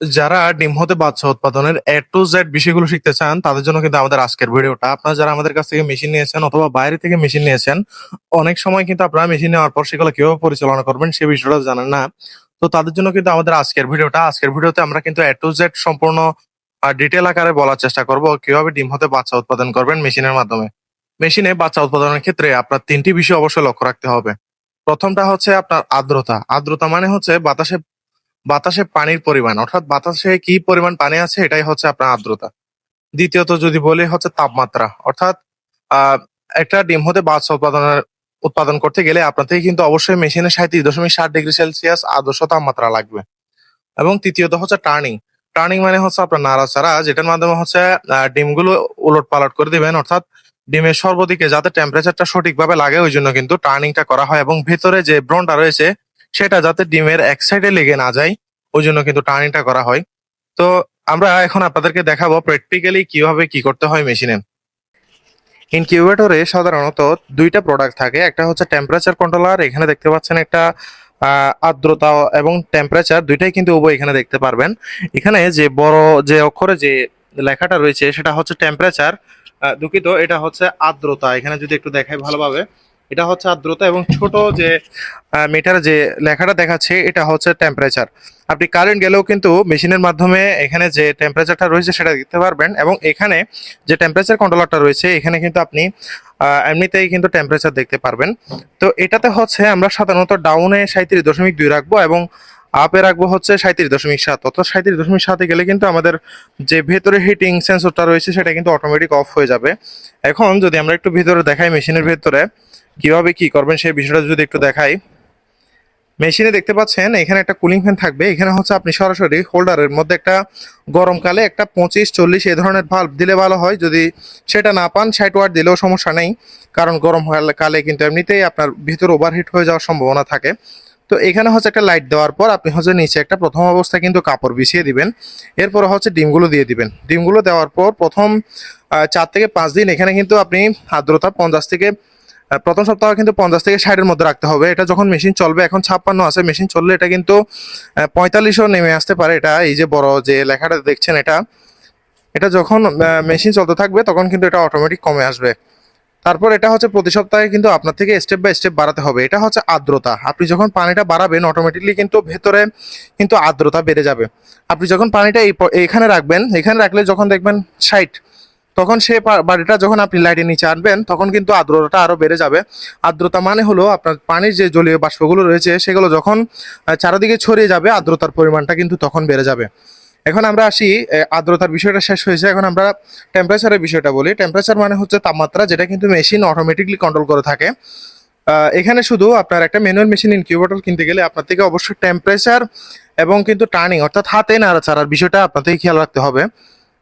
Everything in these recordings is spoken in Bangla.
যারা ডিম হতে বাচ্চা উৎপাদনের A to Z বিষয়গুলো শিখতে চান, তাদের জন্য কিন্তু আমাদের আজকের ভিডিওটা। আপনারা যারা আমাদের কাছ থেকে মেশিন নিয়েছেন অথবা বাইরে থেকে মেশিন নিয়েছেন, অনেক সময় কিন্তু আপনারা মেশিন নেওয়ার পর সেগুলো কিভাবে পরিচালনা করবেন সে বিষয়টা জানেন না। তো তাদের জন্য কিন্তু আমাদের আজকের ভিডিওটা। আজকের ভিডিওতে আমরা কিন্তু A to Z সম্পূর্ণ ডিটেইল আকারে বলার চেষ্টা করব কিভাবে ডিম হতে বাচ্চা উৎপাদন করবেন মেশিনের মাধ্যমে। মেশিনে বাচ্চা উৎপাদনের ক্ষেত্রে আপনার ৩ টি বিষয় অবশ্যই লক্ষ্য রাখতে হবে। প্রথমটা হচ্ছে আপনার আর্দ্রতা। আর্দ্রতা মানে হচ্ছে বাতাসে বাতাসে পানির পরিমাণ, অর্থাৎ বাতাসে কি পরিমাণ পানি আছে এটাই হচ্ছে আপনার আর্দ্রতা। দ্বিতীয়ত যদি বলি হচ্ছে তাপমাত্রা, অর্থাৎ আহ একটা ডিম হতে বাচ্চা উৎপাদন করতে গেলে আপনার থেকে কিন্তু অবশ্যই মেশিনে ৩৭.৭ ডিগ্রি সেলসিয়াস আদর্শ তাপমাত্রা লাগবে। এবং তৃতীয়ত হচ্ছে টার্নিং। টার্নিং মানে হচ্ছে আপনার নাড়াচাড়া, যেটার মাধ্যমে হচ্ছে ডিমগুলো উলট পালট করে দিবেন, অর্থাৎ ডিমের সর্বদিকে যাতে টেম্পারেচারটা সঠিকভাবে লাগে ওই জন্য কিন্তু টার্নিংটা করা হয়, এবং ভেতরে যে ব্রনটা রয়েছে সেটা যাতে ডিমের এক সাইডে লেগে না যায় ওই জন্য কিন্তু টার্নিংটা করা হয়। তো আমরা এখন আপনাদেরকে দেখাবো প্র্যাকটিক্যালি কিভাবে কি করতে হয় মেশিনে। ইনকিউবেটরে সাধারণত দুইটা প্রোডাক্ট থাকে, একটা হচ্ছে টেম্পারেচার কন্ট্রোলার, এখানে দেখতে পাচ্ছেন একটা আর্দ্রতা এবং টেম্পারেচার দুইটাই কিন্তু উভয় এখানে দেখতে পারবেন। এখানে যে বড় যে অক্ষরে যে লেখাটা রয়েছে সেটা হচ্ছে টেম্পারেচার, দুঃখিত এটা হচ্ছে আর্দ্রতা। এখানে যদি একটু দেখাই ভালোভাবে, এটা হচ্ছে আর্দ্রতা, এবং ছোট যে মিটারে যে লেখাটা দেখাচ্ছে এটা হচ্ছে টেম্পারেচার। আপনি কারেন্ট গেলেও কিন্তু মেশিনের মাধ্যমে এখানে যে টেম্পারেচারটা রয়েছে সেটা দেখতে পারবেন, এবং এখানে যে টেম্পারেচার কন্ট্রোলারটা রয়েছে এখানে কিন্তু আপনি এমনিতেই কিন্তু টেম্পারেচার দেখতে পারবেন। তো এটাতে হচ্ছে আমরা সাধারণত ডাউনে ৩৭.২ রাখবো এবং আপে রাখবো হচ্ছে ৩৭.৭। অর্থাৎ ৩৭.৭ গেলে কিন্তু আমাদের যে ভেতরে হিটিং সেন্সরটা রয়েছে সেটা কিন্তু অটোমেটিক অফ হয়ে যাবে। এখন যদি আমরা একটু ভিতরে দেখাই মেশিনের ভেতরে কিভাবে কি করবেন সেই বিষয়টা যদি একটু দেখাই, মেশিনে দেখতে পাচ্ছেন এখানে একটা কুলিং ফ্যান থাকবে। এখানে হচ্ছে আপনি সরাসরি হোল্ডারের মধ্যে একটা গরমকালে একটা ২৫-৪০ এই ধরনের ভাল্ব দিলে ভালো হয়। যদি সেটা না পান ৬০ ওয়াট দিলেও সমস্যা নেই, কারণ গরম কালে কিন্তু এমনিতেই আপনার ভিতর ওভারহিট হয়ে যাওয়ার সম্ভাবনা থাকে। তো এখানে হচ্ছে একটা লাইট দেওয়ার পর আপনি হচ্ছে নিচে একটা প্রথম অবস্থায় কিন্তু কাপড় বিছিয়ে দিবেন। এরপর হচ্ছে ডিমগুলো দিয়ে দিবেন। ডিমগুলো দেওয়ার পর প্রথম ৪ থেকে ৫ দিন এখানে কিন্তু আপনি আর্দ্রতা ৫০ থেকে প্রথম সপ্তাহ কিন্তু ৫০ থেকে ৬০-এর মধ্যে রাখতে হবে। এটা যখন মেশিন চলবে, এখন ৫৬ আছে, মেশিন চললে এটা কিন্তু ৪৫ও নেমে আসতে পারে। এটা এই যে বড় যে লেখাটা দেখছেন এটা, এটা যখন মেশিন চলতে থাকবে তখন কিন্তু এটা অটোমেটিক কমে আসবে। তারপর এটা হচ্ছে প্রতি সপ্তাহে কিন্তু আপনার থেকে স্টেপ বাই স্টেপ বাড়াতে হবে। এটা হচ্ছে আর্দ্রতা। আপনি যখন পানিটা বাড়াবেন অটোমেটিকলি কিন্তু ভেতরে কিন্তু আর্দ্রতা বেড়ে যাবে। আপনি যখন পানিটা এইখানে রাখবেন, এখানে রাখলে যখন দেখবেন ৬০, তখন সে বাড়িটা যখন আপনি লাইটের নিচে আনবেন তখন কিন্তু আর্দ্রতাটা আরো বেড়ে যাবে। আর্দ্রতা মানে হলো আপনার পানির যে জলীয় বাষ্পগুলো রয়েছে সেগুলো যখন চারিদিকে ছড়িয়ে যাবে আর্দ্রতার পরিমাণটা কিন্তু তখন বেড়ে যাবে। এখন আমরা আসি, আর্দ্রতার বিষয়টা শেষ হয়েছে, এখন আমরা টেম্পারেচারের বিষয়টা বলি। টেম্পারেচার মানে হচ্ছে তাপমাত্রা, যেটা কিন্তু মেশিন অটোমেটিকলি কন্ট্রোল করে থাকে। এখানে শুধু আপনার একটা ম্যানুয়াল মেশিন ইনকিউবেটর কিনতে গেলে আপনার থেকে অবশ্যই টেম্পারেচার এবং কিন্তু টার্নিং অর্থাৎ হাতে নাড়াচাড়ার বিষয়টা আপনার থেকে খেয়াল রাখতে হবে।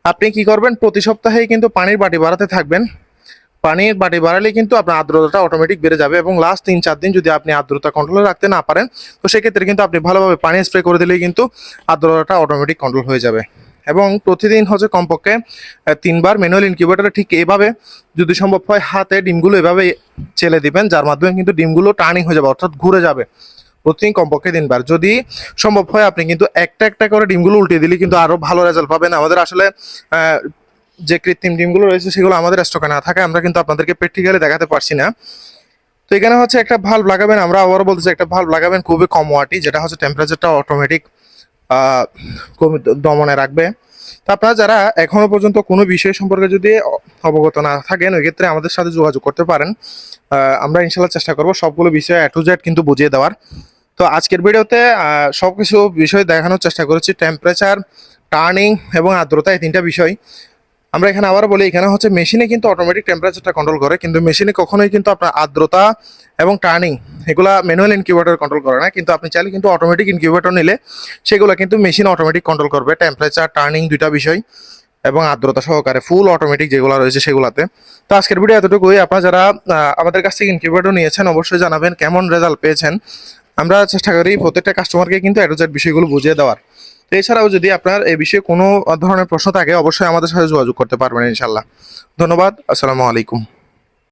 আপনি কি করবেন, প্রতি সপ্তাহেই কিন্তু পানির বাটি বাড়াতে থাকবেন। পানির বাটি বাড়ালে কিন্তু আপনার আর্দ্রতাটা অটোমেটিক বেড়ে যাবে, এবং লাস্ট ৩-৪ দিন যদি আপনি আর্দ্রতা কন্ট্রোলে রাখতে না পারেন তো সেক্ষেত্রে কিন্তু আপনি ভালোভাবে পানি স্প্রে করে দিলেই কিন্তু আর্দ্রতাটা অটোমেটিক কন্ট্রোল হয়ে যাবে। এবং প্রতিদিন হচ্ছে কমপক্ষে ৩ বার ম্যানুয়াল ইনকিউবেটরে ঠিক এইভাবে যদি সম্ভব হয় হাতে ডিমগুলো এভাবে চেলে দিবেন, যার মাধ্যমে কিন্তু ডিমগুলো টার্নিং হয়ে যাবে, অর্থাৎ ঘুরে যাবে। প্রতিদিন কমপক্ষে ৩ বার যদি সম্ভব হয় আপনি কিন্তু একটা একটা করে ডিমগুলো উল্টে দিলে কিন্তু আরো ভালো রেজাল্ট পাবেন। আমাদের আসলে যে কৃত্রিম ডিমগুলো রয়েছে সেগুলো আমাদের স্টকে না থাকে, আমরা কিন্তু আপনাদেরকে প্র্যাকটিক্যালি দেখাতে পারছি না। তো এখানে হচ্ছে একটা ভাল্ব লাগাবেন, আমরা আবারও বলতেছি একটা ভাল্ব লাগাবেন খুবই কম ওয়াটি, যেটা হচ্ছে টেম্পারেচারটা অটোমেটিক দমনে রাখবে। তো আপনারা যারা এখনো পর্যন্ত কোনো বিষয় সম্পর্কে যদি অবগত না থাকেন ওই ক্ষেত্রে আমাদের সাথে যোগাযোগ করতে পারেন। আমরা ইনশাল্লাহ চেষ্টা করবো সবগুলো বিষয় A to Z কিন্তু বুঝিয়ে দেওয়ার। তো আজকের ভিডিওতে সবকিছু বিষয় দেখানোর চেষ্টা করেছি, টেম্পারেচার, টার্নিং এবং আর্দ্রতা, এই 3টা বিষয়। আমরা এখানে আবার বলি, এখানে হচ্ছে মেশিনে কিন্তু অটোমেটিক টেম্পারেচারটা কন্ট্রোল করে, কিন্তু মেশিনে কখনোই কিন্তু আপনার আর্দ্রতা এবং টার্নিং এগুলা ম্যানুয়াল ইনকিউবেটর কন্ট্রোল করে না। কিন্তু আপনি চাইলে কিন্তু অটোমেটিক ইনকিউবেটর নিলে সেগুলো কিন্তু মেশিন অটোমেটিক কন্ট্রোল করবে, টেম্পারেচার, টার্নিং দুইটা বিষয় এবং আর্দ্রতা সহকারে ফুল অটোমেটিক যেগুলো রয়েছে সেগুলাতে। তো আজকের ভিডিও এতটুকুই। আপনারা যারা আমাদের কাছ থেকে ইনকিউবেটর নিয়েছেন অবশ্যই জানাবেন কেমন রেজাল্ট পেয়েছেন। আমরা চেষ্টা করি প্রত্যেকটা কাস্টমারকে কিন্তু A to Z বিষয়গুলো বুঝিয়ে দেওয়ার। তো এছাড়াও যদি আপনার এই বিষয়ে কোনো ধরনের প্রশ্ন থাকে অবশ্যই আমাদের সাথে যোগাযোগ করতে পারবেন ইনশাল্লাহ। ধন্যবাদ। আসসালামু আলাইকুম।